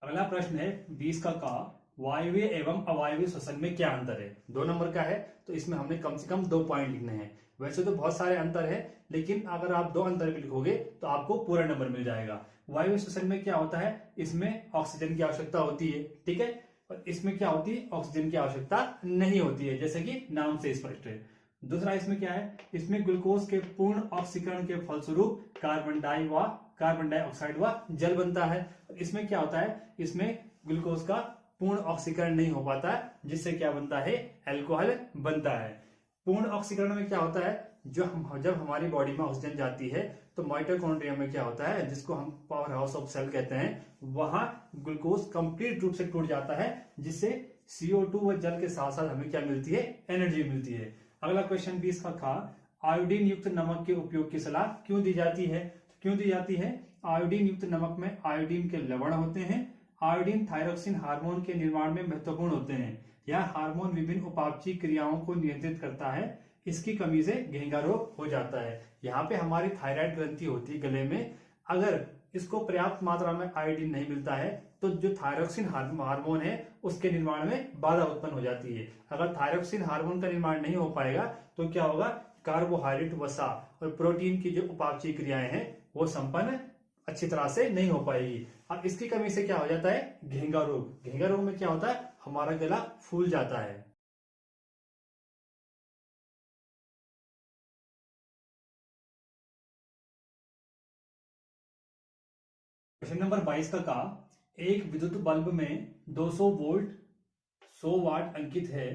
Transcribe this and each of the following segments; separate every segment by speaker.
Speaker 1: अगला प्रश्न है 20 का वायवीय एवं अवायवीय श्वसन में क्या अंतर है। 2 नंबर का है तो इसमें हमने कम से कम 2 पॉइंट लिखने हैं। वैसे तो बहुत सारे अंतर है, लेकिन अगर आप 2 अंतर भी लिखोगे तो आपको पूरा नंबर मिल जाएगा। वायवीय श्वसन में क्या होता है, इसमें ऑक्सीजन की आवश्यकता होती है, ठीक है। और इसमें क्या होती है, ऑक्सीजन की आवश्यकता नहीं होती है, जैसे कि नाम से स्पष्ट है। दूसरा इसमें क्या है, इसमें ग्लूकोज के पूर्ण ऑक्सीकरण के फलस्वरूप कार्बन डाइऑक्साइड व जल बनता है। इसमें क्या होता है, इसमें ग्लूकोज का पूर्ण ऑक्सीकरण नहीं हो पाता है, जिससे क्या बनता है, अल्कोहल बनता है। पूर्ण ऑक्सीकरण में क्या होता है, जब हमारी बॉडी में ऑक्सीजन जाती है तो माइटोकॉन्ड्रिया में क्या होता है, जिसको हम पावर हाउस ऑफ सेल कहते हैं, वहां ग्लूकोज कंप्लीट रूप से टूट जाता है, जिससे CO2 व जल के साथ साथ हमें क्या मिलती है, एनर्जी मिलती है। अगला क्वेश्चन 20 का आयोडीन युक्त नमक के उपयोग की सलाह क्यों दी जाती है। क्यों दी जाती है, आयोडीन युक्त नमक में आयोडीन के लवण होते हैं। आयोडीन थायरोक्सिन हार्मोन के निर्माण में महत्वपूर्ण होते हैं। यह हार्मोन विभिन्न उपापचयी क्रियाओं को नियंत्रित करता है। इसकी कमी से घेंगा रोग हो जाता है। यहाँ पे हमारी थायराइड ग्रंथि होती है गले में, अगर इसको पर्याप्त मात्रा में आयोडीन नहीं मिलता है तो जो थायरोक्सिन हार्मोन है उसके निर्माण में बाधा उत्पन्न हो जाती है। अगर थायरोक्सिन हार्मोन का निर्माण नहीं हो पाएगा तो क्या होगा, कार्बोहाइड्रेट, वसा और प्रोटीन की जो उपापचयी क्रियाएं हैं वो संपन्न अच्छी तरह से नहीं हो पाएगी। अब इसकी कमी से क्या हो जाता है, घेंगा रोग। घेंगा रोग में क्या होता है, हमारा गला फूल जाता है। क्वेश्चन नंबर 22 का एक विद्युत बल्ब में 200 वोल्ट 100 वाट अंकित है,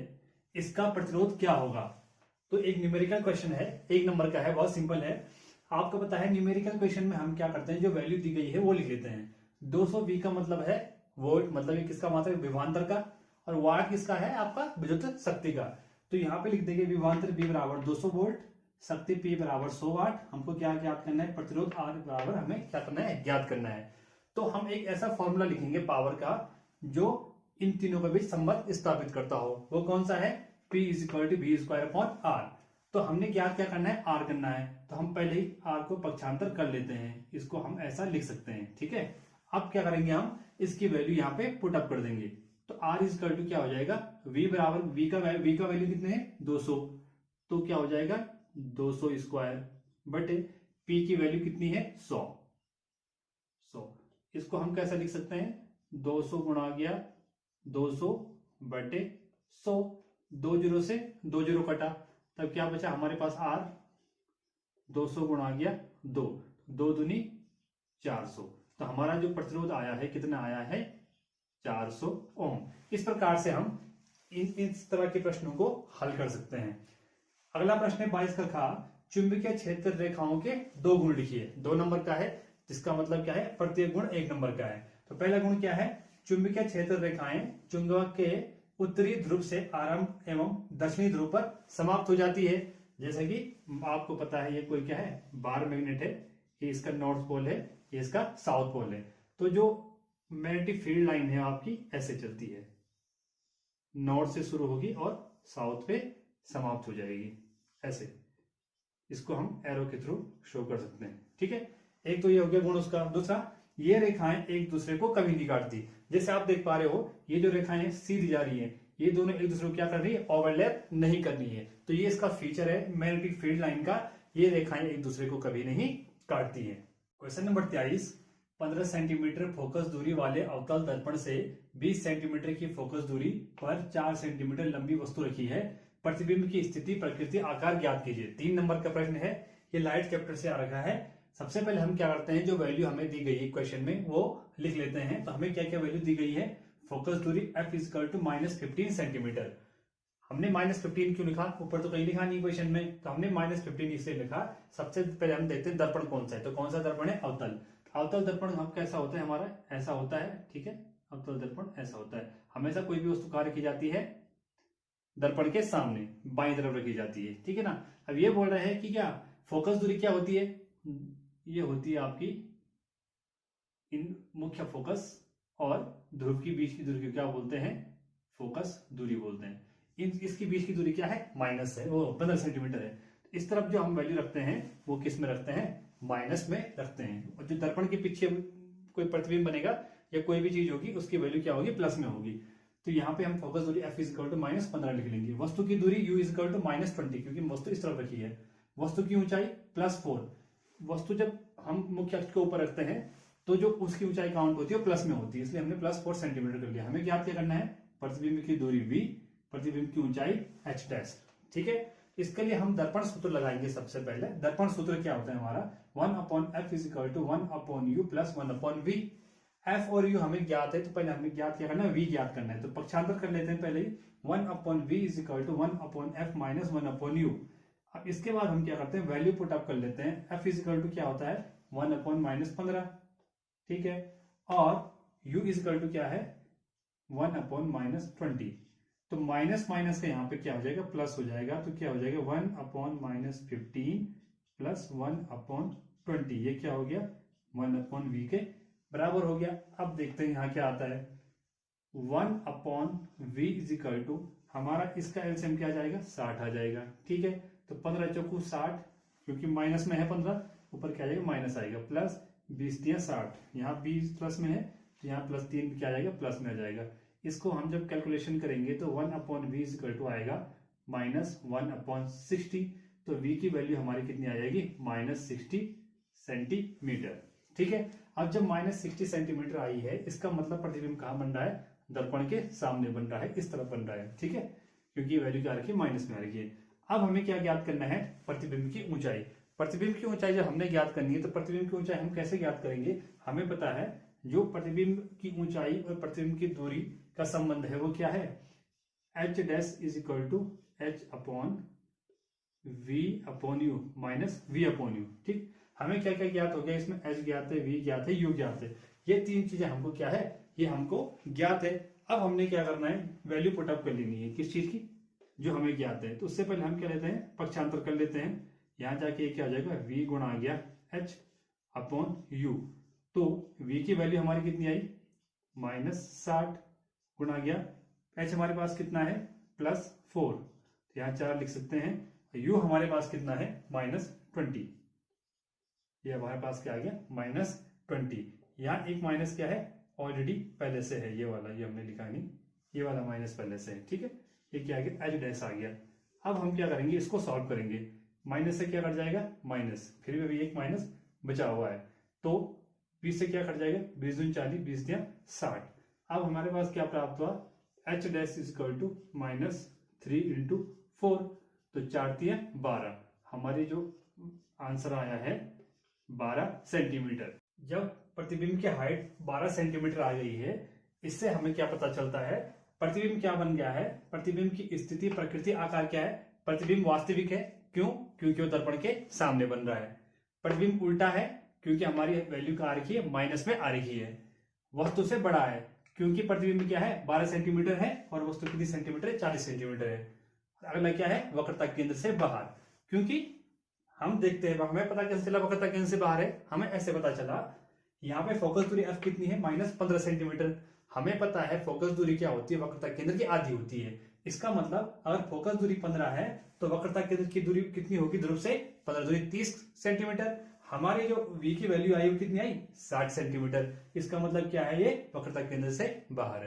Speaker 1: इसका प्रतिरोध क्या होगा। तो एक न्यूमेरिकल क्वेश्चन है, 1 नंबर का है, बहुत सिंपल है। आपको पता है न्यूमेरिकल क्वेश्चन में हम क्या करते हैं, जो वैल्यू दी गई है वो लिख लेते हैं। 200 V का मतलब है वोल्ट, मतलब ये किसका मात्रा है, विभवांतर का, और वाट किसका है, आपका विद्युत शक्ति का। तो यहाँ पे लिख देंगे विभवांतर V बराबर 200 वोल्ट, शक्ति P बराबर 100 वाट। हमको क्या ज्ञात करना है, प्रतिरोध R बराबर हमें क्या करना है, ज्ञात करना है। तो हम एक ऐसा फॉर्मूला लिखेंगे पावर का जो इन तीनों के बीच संबंध स्थापित करता हो। वो कौन सा है, P = V²/R। तो हमने क्या क्या करना है, R करना है। तो हम पहले ही R को पक्षांतर कर लेते हैं, इसको हम ऐसा लिख सकते हैं, ठीक है। अब क्या करेंगे, हम इसकी वैल्यू यहाँ पे पुट अप कर देंगे। तो R = क्या हो जाएगा, V बराबर V का वैल्यू कितने हैं, 200, तो क्या हो जाएगा 200² बटे P की वैल्यू कितनी है, 100। इसको हम कैसे लिख सकते हैं, 200 गुणा गया 200 बटे 100, 2 जीरो से 2 जीरो कटा, तब क्या बचा हमारे पास R, 200 गुणा गया 2, 2 दूनी 400। तो हमारा जो प्रतिरोध आया है कितना आया है, 400 ओम। इस प्रकार से हम इस तरह के प्रश्नों को हल कर सकते हैं। अगला प्रश्न है 22 का चुंबकीय क्षेत्र रेखाओं के 2 गुण लिखिए। 2 नंबर का है, जिसका मतलब क्या है, प्रत्येक गुण 1 नंबर का है। तो पहला गुण क्या है, चुंबकीय क्षेत्र रेखाएं चुंबक के उत्तरी ध्रुव से आरंभ एवं दक्षिणी ध्रुव पर समाप्त हो जाती है। जैसे कि आपको पता है ये कोई क्या है, बार मैग्नेट है, ये इसका नॉर्थ पोल है, ये इसका साउथ पोल है। तो जो मैग्नेटिक फील्ड लाइन है आपकी ऐसे चलती है, नॉर्थ से शुरू होगी और साउथ पे समाप्त हो जाएगी, ऐसे। इसको हम एरो के थ्रू शो कर सकते हैं, ठीक है। एक तो ये हो गया गुण उसका। दूसरा, ये रेखाएं एक दूसरे को कभी नहीं काटती। जैसे आप देख पा रहे हो, ये जो रेखाएं सीधी जा रही है, ये दोनों एक दूसरे को क्या कर रही है, ओवरलैप नहीं कर रही है। तो ये इसका फीचर है मैग्नेटिक फील्ड लाइन का, ये रेखाएं एक दूसरे को कभी नहीं काटती है। क्वेश्चन नंबर 23, 15 सेंटीमीटर फोकस दूरी वाले अवतल दर्पण से 20 सेंटीमीटर की फोकस दूरी पर 4 सेंटीमीटर लंबी वस्तु रखी है, प्रतिबिंब की स्थिति, प्रकृति, आकार ज्ञात कीजिए। 3 नंबर का प्रश्न है, ये लाइट चैप्टर से आ रखा है। सबसे पहले हम क्या करते हैं, जो वैल्यू हमें दी गई है क्वेश्चन में वो लिख लेते हैं। तो हमें क्या क्या वैल्यू दी गई है, फोकस दूरी F = -15 सेंटीमीटर। हमने -15 क्यों लिखा, ऊपर तो कहीं लिखा नहीं क्वेश्चन में, तो हमने -15 इसलिए लिखा। सबसे पहले हम देखते हैं दर्पण कौन सा है। तो कौन सा दर्पण है, अवतल। अवतल दर्पण हम कैसा होता है, हमारा ऐसा होता है, ठीक है। अवतल दर्पण ऐसा होता है। हमेशा कोई भी वस्तु कार्य की जाती है दर्पण के सामने बाईं तरफ रखी जाती है, ठीक है ना। अब ये बोल रहे हैं कि क्या फोकस दूरी क्या होती है, ये होती है आपकी इन मुख्य फोकस और ध्रुव की बीच की दूरी को क्या बोलते हैं, फोकस दूरी बोलते हैं। इसकी बीच की दूरी क्या है, माइनस है, वो 15 सेंटीमीटर है। इस तरफ जो हम वैल्यू रखते हैं वो किस में रखते हैं, माइनस में रखते हैं। और जो दर्पण के पीछे कोई प्रतिबिंब बनेगा या कोई भी चीज होगी उसकी वैल्यू क्या होगी, प्लस में होगी। तो यहाँ पे हम फोकस दूरी f इजकल टू -15 लिख लेंगे। वस्तु की दूरी u इजकल टू -20, क्योंकि वस्तु इस तरफ रखी है। वस्तु की ऊंचाई +4। वस्तु जब हम मुख्य अक्ष के ऊपर रखते हैं तो जो उसकी ऊंचाई काउंट होती है प्लस में होती है, इसलिए हमने +4 सेंटीमीटर कर लिया। हमें क्या करना है, प्रतिबिंब की दूरी v, प्रतिबिंब की ऊंचाई h डैश। ठीक है, इसके लिए हम दर्पण सूत्र लगाएंगे। सबसे पहले दर्पण सूत्र क्या होता है हमारा, 1/f is equal to 1/u plus 1/v। f और u हमें ज्ञात है, तो पहले हमें ज्ञात क्या करना है, v ज्ञात करना है। तो पक्षांतर कर लेते हैं पहले ही, 1/v is equal to 1/f minus 1/u। अब इसके बाद हम क्या करते हैं, वैल्यू पुट अप कर लेते हैं। f इजकल टू क्या होता है, 1/-15। ठीक है, और u इजकल टू क्या है, 1/-20। तो माइनस माइनस का यहाँ पे क्या हो जाएगा, प्लस हो जाएगा। तो क्या हो जाएगा, 1/-15 प्लस 1/20। ये क्या हो गया, 1/v के बराबर हो गया। अब देखते हैं यहाँ क्या आता है, 1/v इजिकल टू हमारा इसका एलसीएम क्या आ जाएगा, 60 आ जाएगा। ठीक है, तो 15 चौकू 60, क्योंकि माइनस में है 15, ऊपर क्या आ जाएगा, माइनस आएगा, प्लस 20×60। यहाँ 20 प्लस में है तो यहाँ +3 क्या आ जाएगा, प्लस में आ जाएगा। इसको हम जब कैलकुलेशन करेंगे तो 1/v इजकल टू आएगा -1/60। तो v की वैल्यू हमारी कितनी आ जाएगी, -60 सेंटीमीटर। ठीक है, अब जब -60 सेंटीमीटर आई है, इसका मतलब प्रतिबिंब कहाँ बन रहा है, दर्पण के सामने बन रहा है, इस तरफ बन रहा है। ठीक है, क्योंकि वैल्यू क्या आ रखी है, माइनस में आ रही है। अब हमें क्या ज्ञात करना है, प्रतिबिंब की ऊंचाई। प्रतिबिंब की ऊंचाई जब हमने ज्ञात करनी है तो प्रतिबिंब की ऊंचाई हम कैसे ज्ञात करेंगे, हमें पता है जो प्रतिबिंब की ऊंचाई और प्रतिबिंब की दूरी का संबंध है वो क्या है, h dash is equal to h/v/u minus v/u। ठीक, हमें क्या क्या ज्ञात हो गया इसमें, h ज्ञात है, v ज्ञात है, u ज्ञात है। ये तीन चीजें हमको क्या है, ये हमको ज्ञात है। अब हमने क्या करना है, वैल्यू पुट अप कर लेनी है, किस चीज की, जो हमें ज्ञात है। तो उससे पहले हम क्या लेते हैं, पक्षांतर कर लेते हैं। यहां जाके क्या हो जाएगा, v गुणा आ गया h/u। तो v की वैल्यू हमारी कितनी आई, -60 गुणा गया h हमारे पास कितना है, +4, तो यहाँ 4 लिख सकते हैं। u हमारे पास कितना है, -20। ये हमारे पास क्या आ गया, -20। यहाँ एक माइनस क्या है, ऑलरेडी पहले से है, ये वाला, ये हमने लिखा नहीं, ये वाला माइनस पहले से है। ठीक है, ये क्या आ गया, एच डैश आ गया। अब हम क्या करेंगे, इसको सॉल्व करेंगे। माइनस से क्या कट जाएगा, माइनस, फिर भी एक माइनस बचा हुआ है, तो 20 से क्या कट जाएगा, 20×40, 20×60। अब हमारे पास क्या प्राप्त हुआ, h dash is equal to -3×4, तो 4×12। हमारी जो आंसर आया है 12 सेंटीमीटर। जब प्रतिबिंब की हाइट 12 सेंटीमीटर आ गई है, इससे हमें क्या पता चलता है, प्रतिबिंब क्या बन गया है, प्रतिबिंब की स्थिति, प्रकृति, आकार क्या है, प्रतिबिंब वास्तविक है। क्यों, क्योंकि वो दर्पण के सामने बन रहा है। प्रतिबिंब उल्टा है, क्योंकि हमारी वैल्यू क्या आ रखी है, माइनस में आ रही है। वस्तु से बड़ा है, क्योंकि प्रतिबिंब क्या है, 12 सेंटीमीटर है, और वस्तु कितनी सेंटीमीटर है, 40 सेंटीमीटर है। अगला क्या है, वक्रता केंद्र से बाहर, क्योंकि हम देखते हैं, हमें पता कैसे चला वक्रता केंद्र से बाहर है, हमें ऐसे पता चला, यहाँ पे फोकस दूरी f कितनी है, -15 सेंटीमीटर। हमें पता है फोकस दूरी क्या होती है, वक्रता केंद्र की आधी होती है। इसका मतलब अगर फोकस दूरी 15 है तो वक्रता केंद्र की दूरी कितनी होगी, ध्रुव से 15 दूरी 30 सेंटीमीटर। हमारी जो v की वैल्यू आई वो कितनी आई, 60 सेंटीमीटर। इसका मतलब क्या है, ये वक्रता केंद्र से बाहर है।